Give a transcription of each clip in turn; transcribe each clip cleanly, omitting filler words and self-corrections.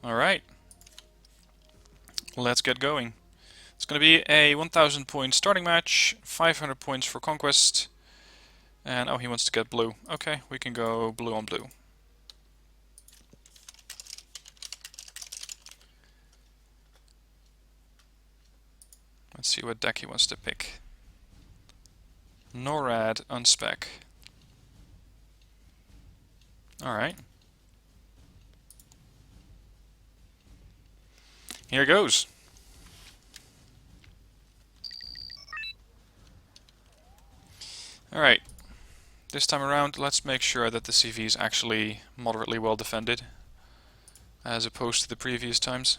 Alright, let's get going. It's going to be a 1000 point starting match, 500 points for conquest, and oh, he wants to get blue. Okay, we can go blue on blue. Let's see what deck he wants to pick. NORAD unspec. Alright. Here goes. Alright. This time around, let's make sure that the CV is actually moderately well defended, as opposed to the previous times.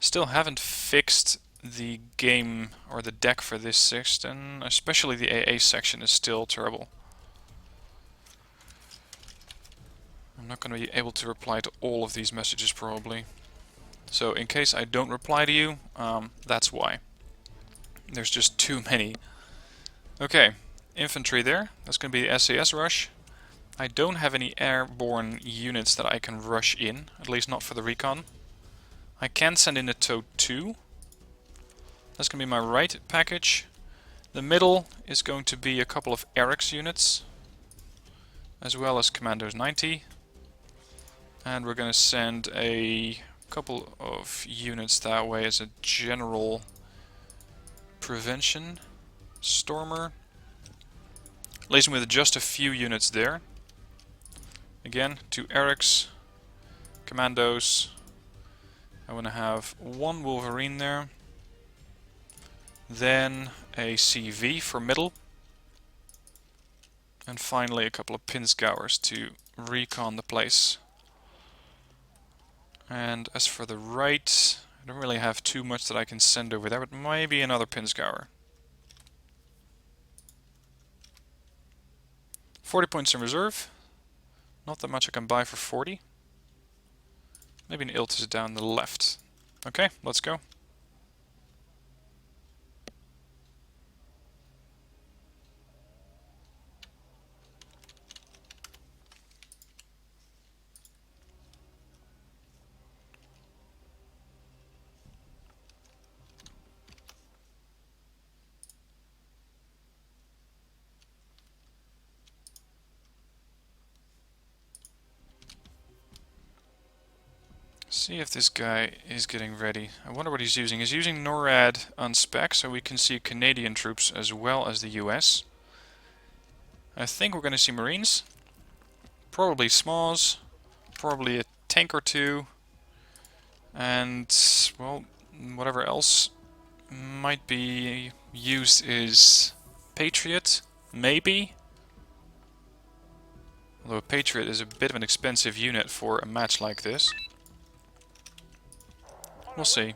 Still haven't fixed the game or the deck for this section, especially the AA section is still terrible. I'm not going to be able to reply to all of these messages probably. So in case I don't reply to you, that's why. There's just too many. Okay, infantry there. That's going to be the SAS rush. I don't have any airborne units that I can rush in, at least not for the recon. I can send in a TOW 2. That's going to be my right package. The middle is going to be a couple of Eric's units, as well as Commandos 90. And we're going to send a couple of units that way as a general prevention. Stormer. Leaving with just a few units there. Again, 2 Eric's, Commandos. I want to have 1 Wolverine there. Then a CV for middle. And finally a couple of Pinsgauers to recon the place. And as for the right, I don't really have too much that I can send over there, but maybe another Pinsgauer. 40 points in reserve. Not that much I can buy for 40. Maybe an Iltis down the left. Okay, let's go. See if this guy is getting ready. I wonder what he's using. He's using NORAD unspec, so we can see Canadian troops as well as the US. I think we're going to see Marines. Probably SMAWs. Probably a tank or two. And, well, whatever else might be used is Patriot, maybe. Although a Patriot is a bit of an expensive unit for a match like this. We'll see.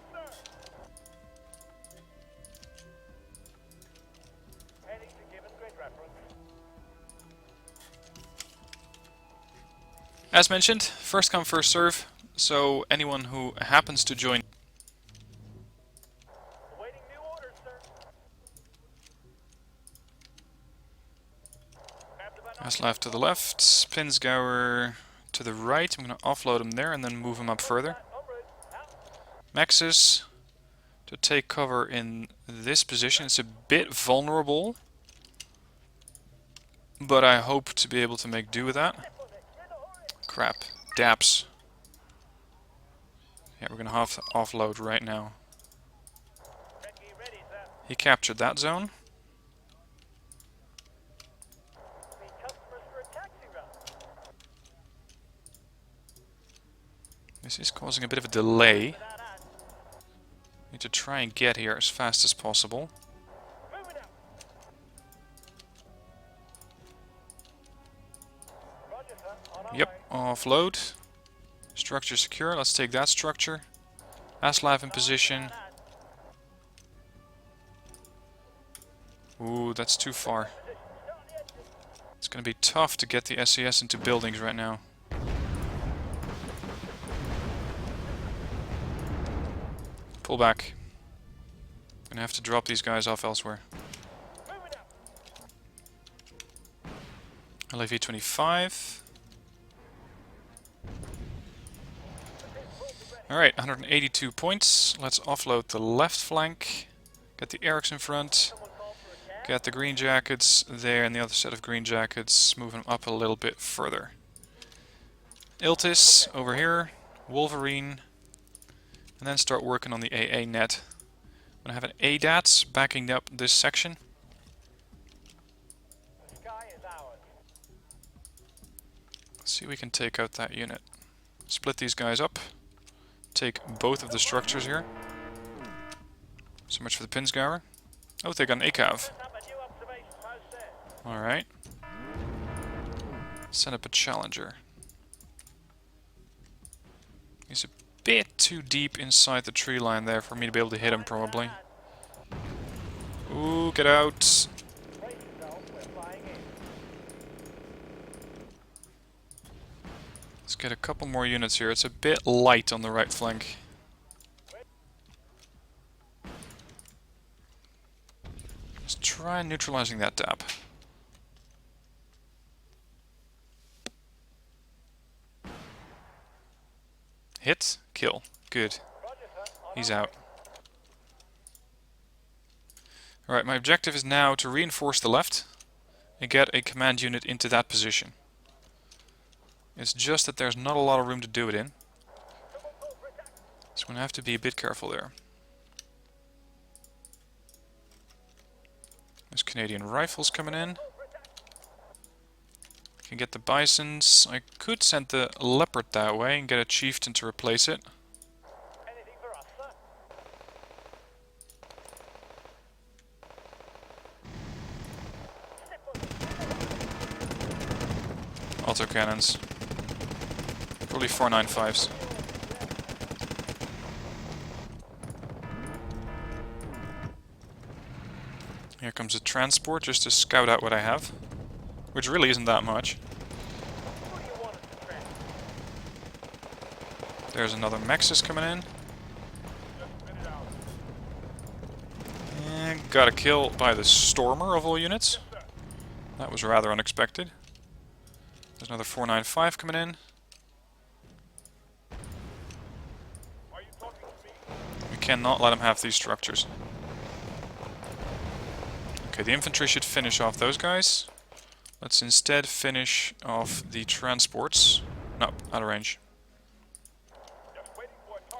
As mentioned, first come first serve, so anyone who happens to join Aslav to the left, Pinsgauer to the right. I'm going to offload him there and then move him up further. Maxis to take cover in this position. It's a bit vulnerable, but I hope to be able to make do with that. Crap. Daps. Yeah, we're going to have to offload right now. He captured that zone. This is causing a bit of a delay. Need to try and get here as fast as possible. Yep, offload. Structure secure, let's take that structure. Aslav in position. Ooh, that's too far. It's going to be tough to get the SES into buildings right now. Pull back. Gonna have to drop these guys off elsewhere. LAV 25. Alright, 182 points. Let's offload the left flank. Get the Erics in front. Get the green jackets there and the other set of green jackets. Move them up a little bit further. Iltis over here. Wolverine. And then start working on the AA net. I'm going to have an ADATS backing up this section. Let's see if we can take out that unit. Split these guys up. Take both of the structures here. So much for the Pinsgauer. Oh, they got an ACAV. Alright. Set up a Challenger. He's a bit too deep inside the tree line there for me to be able to hit him, probably. Ooh, get out. Let's get a couple more units here. It's a bit light on the right flank. Let's try neutralizing that DAP. Hit, kill. Good. He's out. Alright, my objective is now to reinforce the left and get a command unit into that position. It's just that there's not a lot of room to do it in. So I'm going to have to be a bit careful there. There's Canadian rifles coming in. Can get the bisons. I could send the leopard that way and get a chieftain to replace it. Autocannons. Probably 495s. Here comes a transport just to scout out what I have. Which really isn't that much. There's another Mexus coming in. And got a kill by the Stormer of all units. That was rather unexpected. There's another 495 coming in. We cannot let him have these structures. Okay, the infantry should finish off those guys. Let's instead finish off the transports. No, out of range.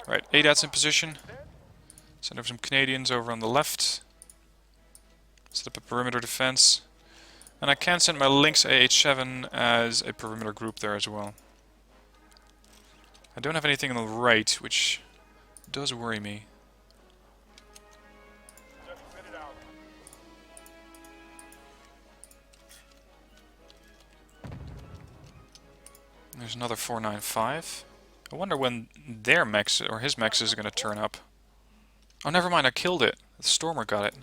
Right, ADAT's in position. Send over some Canadians over on the left. Set up a perimeter defense. And I can send my Lynx AH-7 as a perimeter group there as well. I don't have anything on the right, which does worry me. There's another 495. I wonder when their mechs, or his mechs, is going to turn up. Oh, never mind, I killed it. The Stormer got it.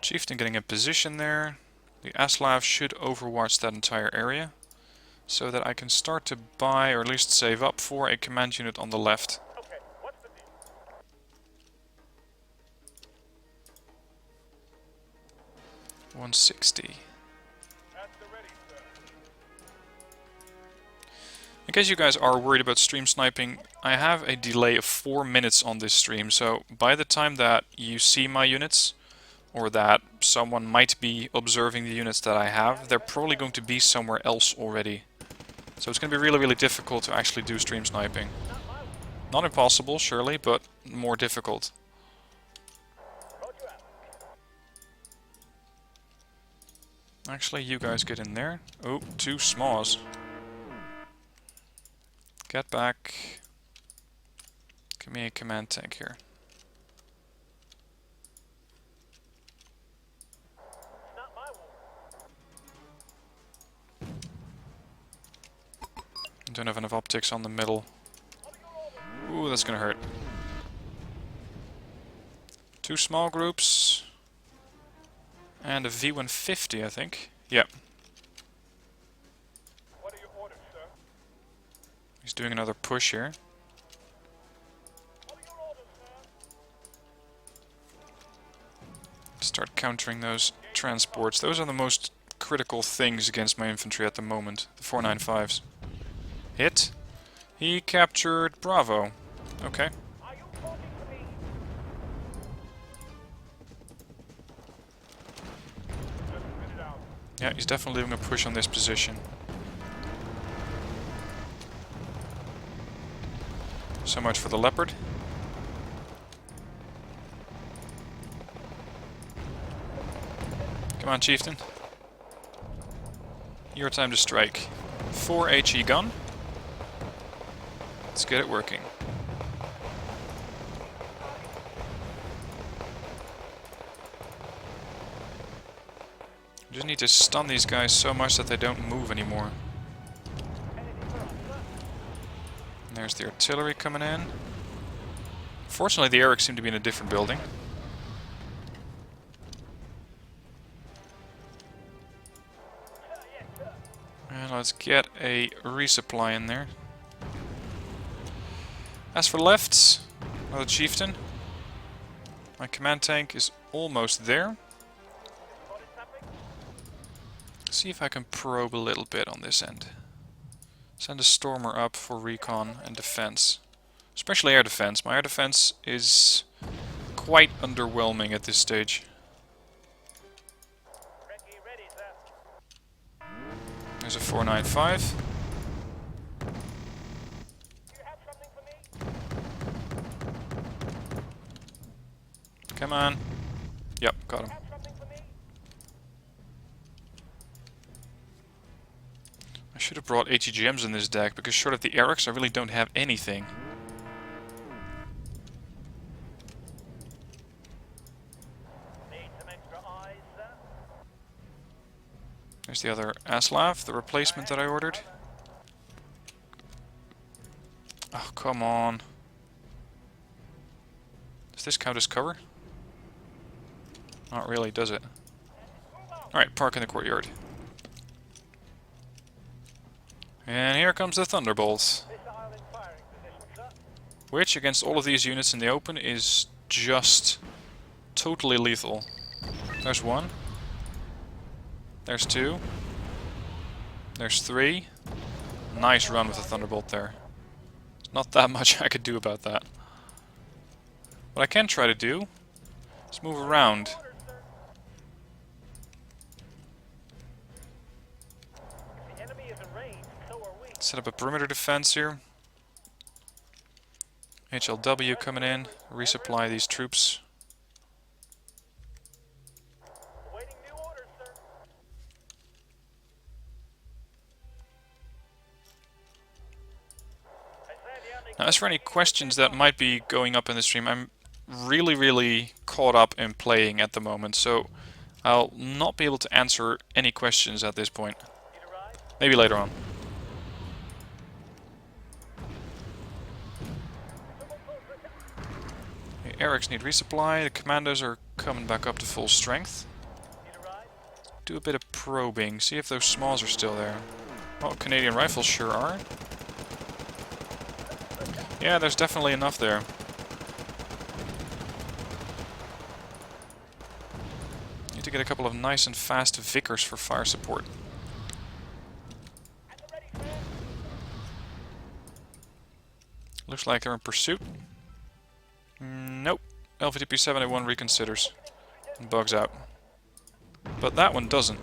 Chieftain getting a position there. The Aslav should overwatch that entire area, so that I can start to buy, or at least save up for, a command unit on the left. Okay, what's the deal? 160. At the ready, sir. In case you guys are worried about stream sniping, I have a delay of 4 minutes on this stream, so by the time that you see my units, or that someone might be observing the units that I have, they're probably going to be somewhere else already. So it's going to be really, really difficult to actually do stream sniping. Not impossible, surely, but more difficult. Actually, you guys get in there. Oh, 2 SMAWs. Get back. Give me a command tank here. Don't have enough optics on the middle. Ooh, that's gonna hurt. 2 small groups. And a V150, I think. Yep. What are your orders, sir? He's doing another push here. Start countering those transports. Those are the most critical things against my infantry at the moment. The 495s. Hit. He captured Bravo. Okay. Yeah, he's definitely doing a push on this position. So much for the Leopard. Come on, Chieftain. Your time to strike. 4 HE gun. Let's get it working. Just need to stun these guys so much that they don't move anymore. And there's the artillery coming in. Fortunately, the Erics seem to be in a different building. And let's get a resupply in there. As for lefts, another Chieftain. My command tank is almost there. See if I can probe a little bit on this end. Send a Stormer up for recon and defense. Especially air defense. My air defense is quite underwhelming at this stage. There's a 495. Come on. Yep, got him. I should have brought ATGMs in this deck, because short of the Erics, I really don't have anything. There's the other Aslav, the replacement that I ordered. Oh, come on. Does this count as cover? Not really, does it? Alright, park in the courtyard. And here comes the Thunderbolts. Which, against all of these units in the open, is just totally lethal. There's one. There's two. There's three. Nice run with the Thunderbolt there. Not that much I could do about that. What I can try to do is move around. Set up a perimeter defense here. HLW coming in, resupply these troops. Now, as for any questions that might be going up in the stream, I'm really caught up in playing at the moment, so I'll not be able to answer any questions at this point. Maybe later on. The Erics need resupply, the commandos are coming back up to full strength. Do a bit of probing, see if those smalls are still there. Oh, Canadian rifles sure are. Yeah, there's definitely enough there. Need to get a couple of nice and fast Vickers for fire support. Looks like they're in pursuit. Nope. LVTP-7A1 reconsiders. And bugs out. But that one doesn't.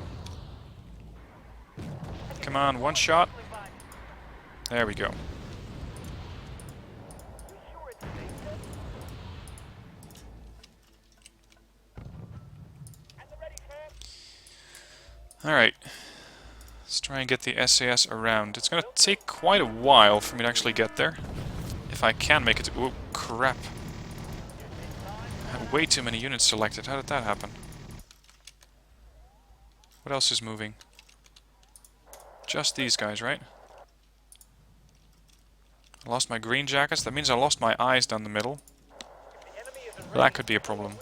Come on, one shot. There we go. Alright, let's try and get the SAS around. It's going to take quite a while for me to actually get there. If I can make it to... Oh, crap. I had way too many units selected. How did that happen? What else is moving? Just these guys, right? I lost my green jackets. That means I lost my eyes down the middle. That could be a problem.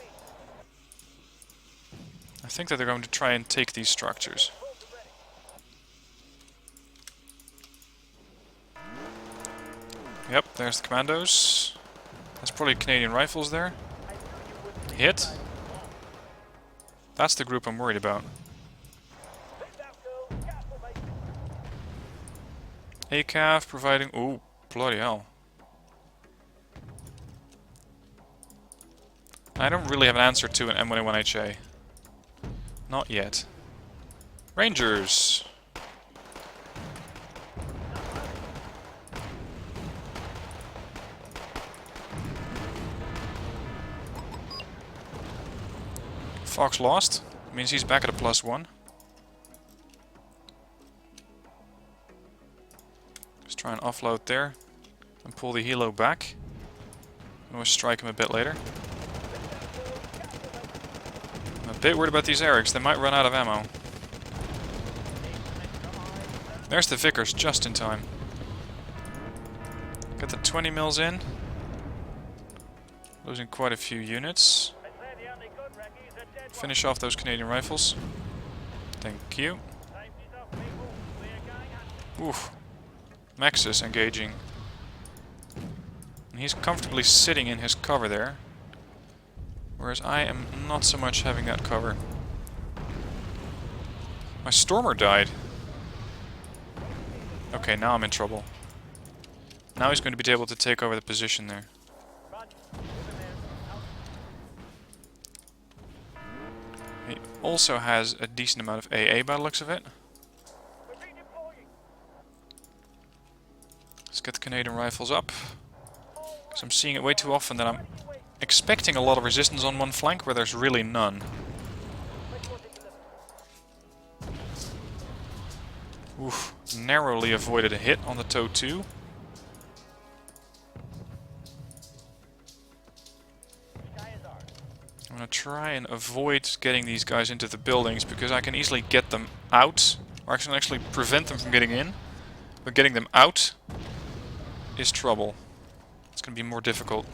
I think that they're going to try and take these structures. Yep, there's the commandos. There's probably Canadian rifles there. Hit. That's the group I'm worried about. ACAV providing... Ooh, bloody hell. I don't really have an answer to an M1A1HA. Not yet. Rangers! Fox lost. Means he's back at a +1. Let's try and offload there. And pull the helo back. And we'll strike him a bit later. I'm a bit worried about these Erics. They might run out of ammo. There's the Vickers just in time. Get the 20 mils in. Losing quite a few units. Finish off those Canadian rifles. Thank you. Oof. Maxis engaging. And he's comfortably sitting in his cover there. Whereas I am not so much having that cover. My Stormer died. Okay, now I'm in trouble. Now he's going to be able to take over the position there. He also has a decent amount of AA by the looks of it. Let's get the Canadian rifles up. Because I'm seeing it way too often that I'm expecting a lot of resistance on one flank where there's really none. Oof, narrowly avoided a hit on the TOW 2. I'm gonna try and avoid getting these guys into the buildings because I can easily get them out, or I can actually prevent them from getting in. But getting them out is trouble. It's gonna be more difficult.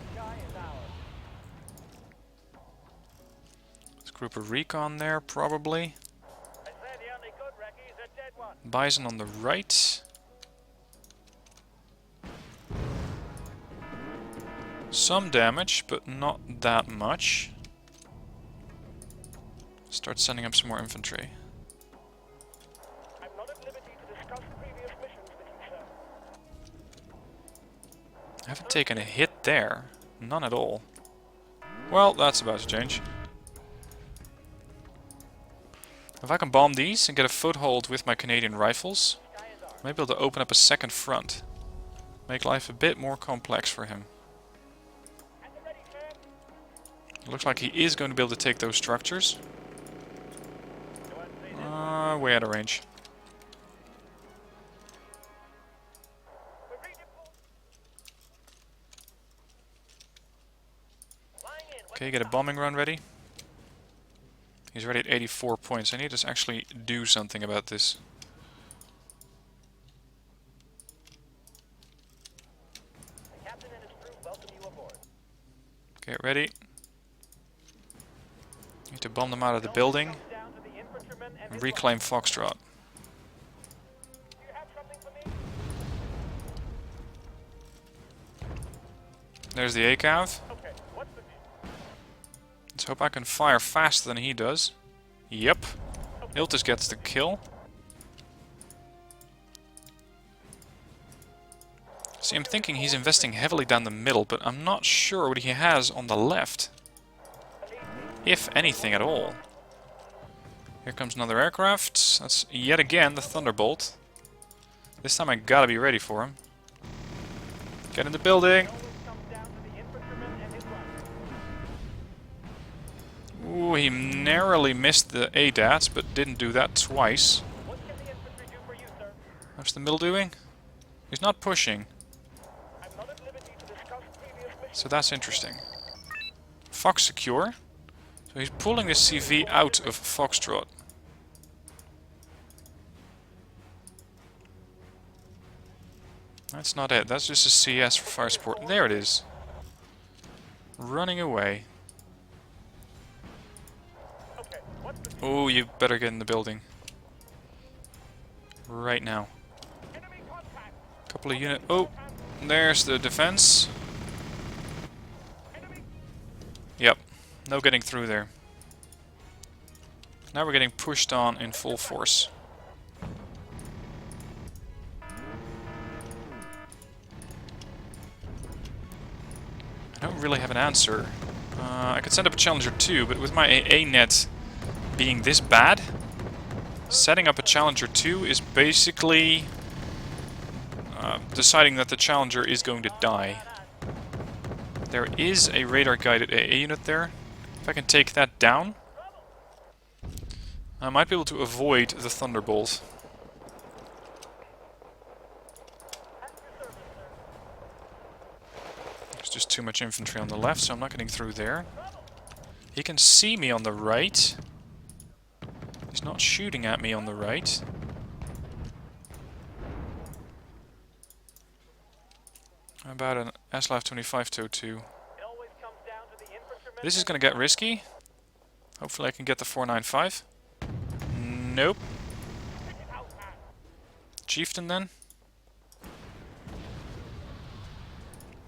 There's a group of recon there, probably. Bison on the right. Some damage, but not that much. Start sending up some more infantry. I'm not at liberty to discuss previous missions with you, sir. I haven't taken a hit there. None at all. Well, that's about to change. If I can bomb these and get a foothold with my Canadian rifles, I may be able to open up a second front. Make life a bit more complex for him. It looks like he is going to be able to take those structures. Way out of range. Okay, get a bombing run ready. He's already at 84 points. I need to actually do something about this. Get ready. Need to bomb them out of the building. And reclaim Foxtrot. There's the ACAV. Let's hope I can fire faster than he does. Yep. Iltis gets the kill. See, I'm thinking he's investing heavily down the middle, but I'm not sure what he has on the left. If anything at all. Here comes another aircraft. That's yet again the Thunderbolt. This time I gotta be ready for him. Get in the building. Ooh, he narrowly missed the ADATs, but didn't do that twice. What's the middle doing? He's not pushing. So that's interesting. Fox secure. So he's pulling the CV out of Foxtrot. That's not it. That's just a CS for fire support. There it is. Running away. Oh, you better get in the building. Right now. Couple of units. Oh! there's the defense. Yep, no getting through there. Now we're getting pushed on in full force. I don't really have an answer. I could send up a Challenger 2, but with my AA net being this bad, setting up a Challenger 2 is basically deciding that the Challenger is going to die. There is a radar-guided AA unit there. If I can take that down, I might be able to avoid the Thunderbolt. There's just too much infantry on the left, so I'm not getting through there. He can see me on the right. He's not shooting at me on the right. How about an Aslav 2502? This is going to get risky. Hopefully I can get the 495. Nope. Chieftain then.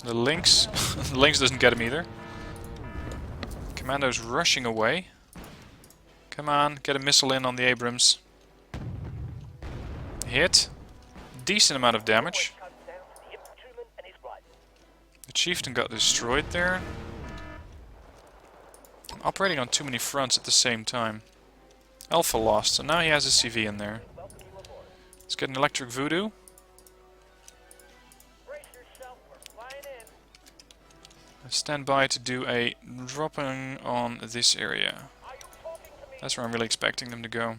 The Lynx. The Lynx doesn't get him either. Commando's rushing away. Come on, get a missile in on the Abrams. Hit. Decent amount of damage. The Chieftain got destroyed there. I'm operating on too many fronts at the same time. Alpha lost, so now he has a CV in there. Let's get an Electric Voodoo. I stand by to do a dropping on this area. That's where I'm really expecting them to go.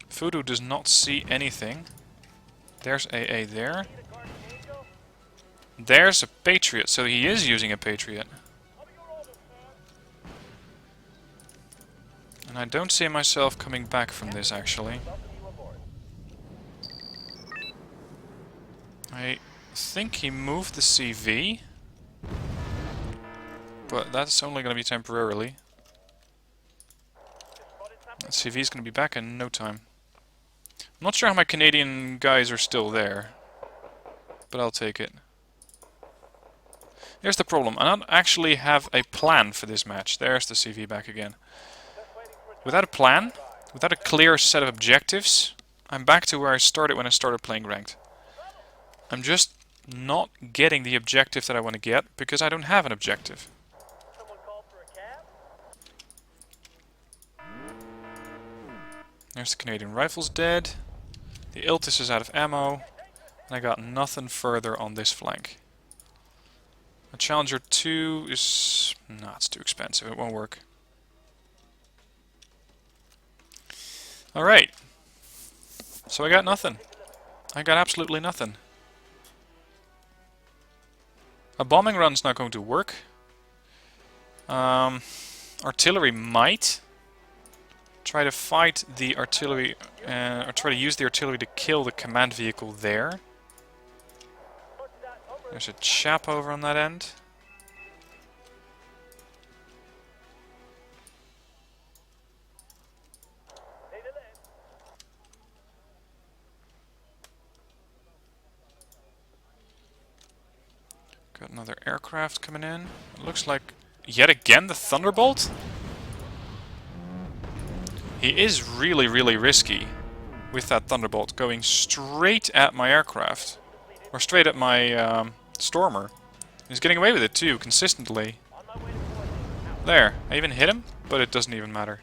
Voodoo does not see anything. There's AA there. There's a Patriot, so he is using a Patriot. And I don't see myself coming back from this, actually. I think he moved the CV. But that's only going to be temporarily. The CV is going to be back in no time. I'm not sure how my Canadian guys are still there. But I'll take it. Here's the problem. I don't actually have a plan for this match. There's the CV back again. Without a plan, without a clear set of objectives, I'm back to where I started when I started playing ranked. I'm just not getting the objective that I want to get because I don't have an objective. There's the Canadian Rifles dead. The Iltis is out of ammo. And I got nothing further on this flank. A Challenger 2 is... no, it's too expensive. It won't work. Alright. So I got nothing. I got absolutely nothing. A bombing run's not going to work. Artillery might. Try to fight the artillery, or try to use the artillery to kill the command vehicle there. There's a chap over on that end. Got another aircraft coming in. It looks like yet again the Thunderbolt. He is really, really risky with that Thunderbolt going straight at my aircraft. Or straight at my Stormer. He's getting away with it too, consistently. There, I even hit him, but it doesn't even matter.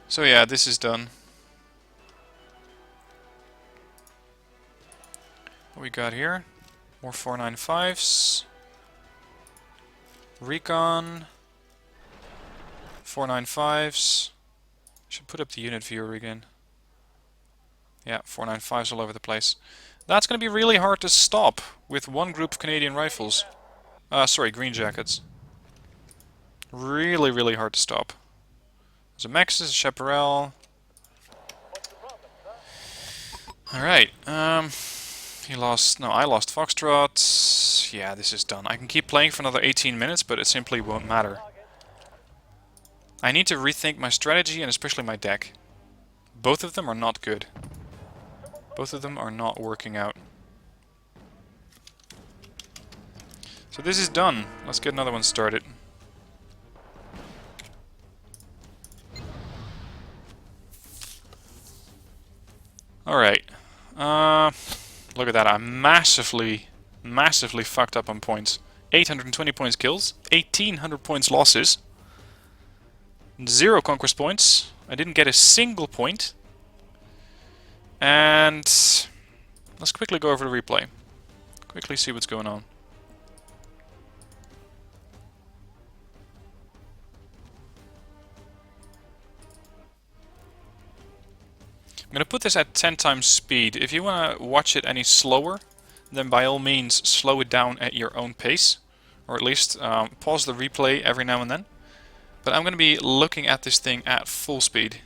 So yeah, this is done. What we got here? More 495s. Recon. 495s. Should put up the unit viewer again. Yeah, 495s all over the place. That's going to be really hard to stop with one group of Canadian rifles. Sorry, green jackets. Really, really hard to stop. There's a Maxis, a Chaparral. Alright, he lost... no, I lost Foxtrot. Yeah, this is done. I can keep playing for another 18 minutes, but it simply won't matter. I need to rethink my strategy and especially my deck. Both of them are not good. Both of them are not working out. So this is done. Let's get another one started. Alright. Look at that. I massively fucked up on points. 820 points kills, 1800 points losses, 0 conquest points. I didn't get a single point. And let's quickly go over the replay. Quickly see what's going on. I'm going to put this at 10 times speed. If you want to watch it any slower, then by all means slow it down at your own pace. Or at least pause the replay every now and then. But I'm going to be looking at this thing at full speed.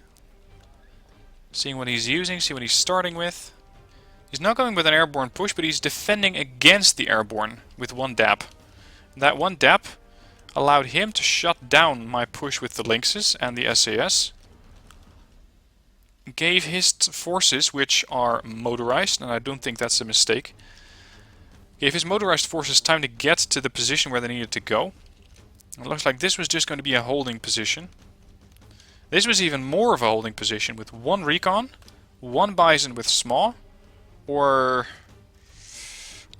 Seeing what he's using, see what he's starting with. He's not going with an airborne push, but he's defending against the airborne with one dap. That one dap allowed him to shut down my push with the Lynxes and the SAS. Gave his forces, which are motorized, and I don't think that's a mistake, gave his motorized forces time to get to the position where they needed to go. It looks like this was just going to be a holding position. This was even more of a holding position with one recon, one bison with SMAW, or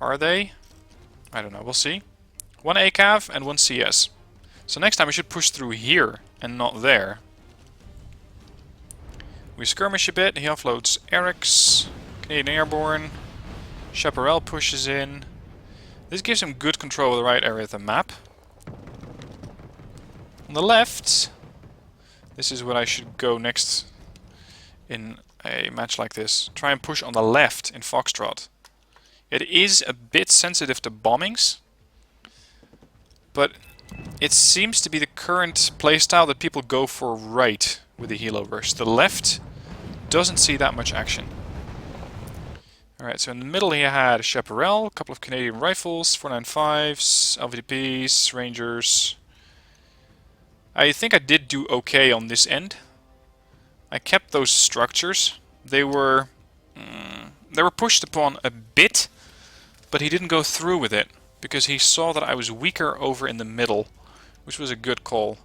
are they? I don't know, we'll see. One ACAV and one CS. So next time we should push through here and not there. We skirmish a bit, he offloads Eric's, Canadian Airborne, Chaparral pushes in. This gives him good control of the right area of the map. On the left, this is what I should go next in a match like this. Try and push on the left in Foxtrot. It is a bit sensitive to bombings, but it seems to be the current playstyle that people go for right with the Helo Rush. The left doesn't see that much action. Alright, so in the middle he had a Chaparral, a couple of Canadian rifles, 495s, LVDPs, Rangers. I think I did do okay on this end. I kept those structures. They were pushed upon a bit, but he didn't go through with it because he saw that I was weaker over in the middle, which was a good call.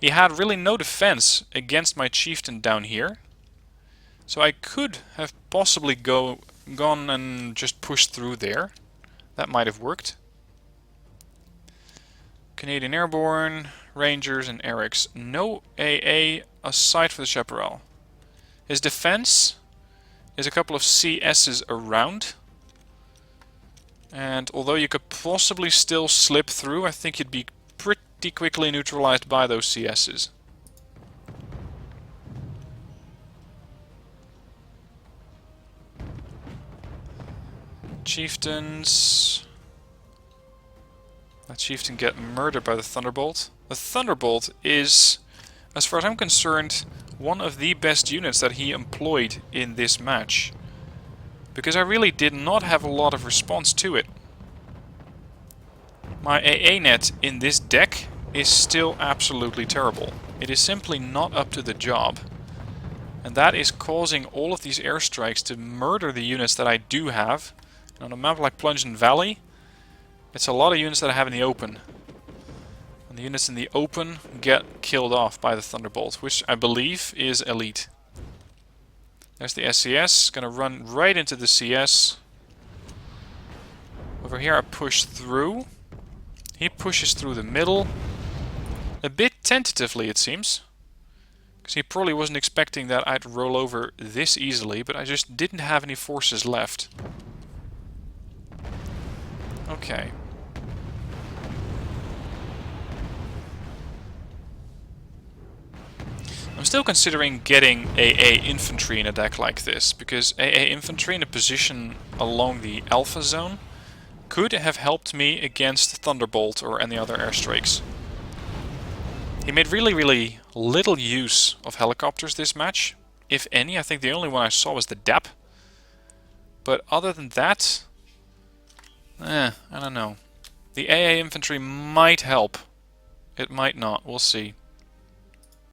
He had really no defense against my chieftain down here. So I could have possibly gone and just pushed through there. That might have worked. Canadian Airborne, Rangers and Eric's. No AA aside for the Chaparral. His defense is a couple of CS's around. And although you could possibly still slip through, I think you'd be pretty quickly neutralized by those CS's. Chieftains. That chieftain get murdered by the Thunderbolt. The Thunderbolt is, as far as I'm concerned, one of the best units that he employed in this match. Because I really did not have a lot of response to it. My AA net in this deck is still absolutely terrible. It is simply not up to the job. And that is causing all of these airstrikes to murder the units that I do have. On a map like Plungent Valley, it's a lot of units that I have in the open. And the units in the open get killed off by the Thunderbolt, which I believe is elite. There's the SCS, gonna run right into the CS. Over here I push through. He pushes through the middle. A bit tentatively it seems. Because he probably wasn't expecting that I'd roll over this easily, but I just didn't have any forces left. Okay. I'm still considering getting AA infantry in a deck like this, because AA infantry in a position along the Alpha Zone could have helped me against Thunderbolt or any other airstrikes. He made really little use of helicopters this match, if any. I think the only one I saw was the DAP. But other than that, I don't know. The AA infantry might help. It might not. We'll see.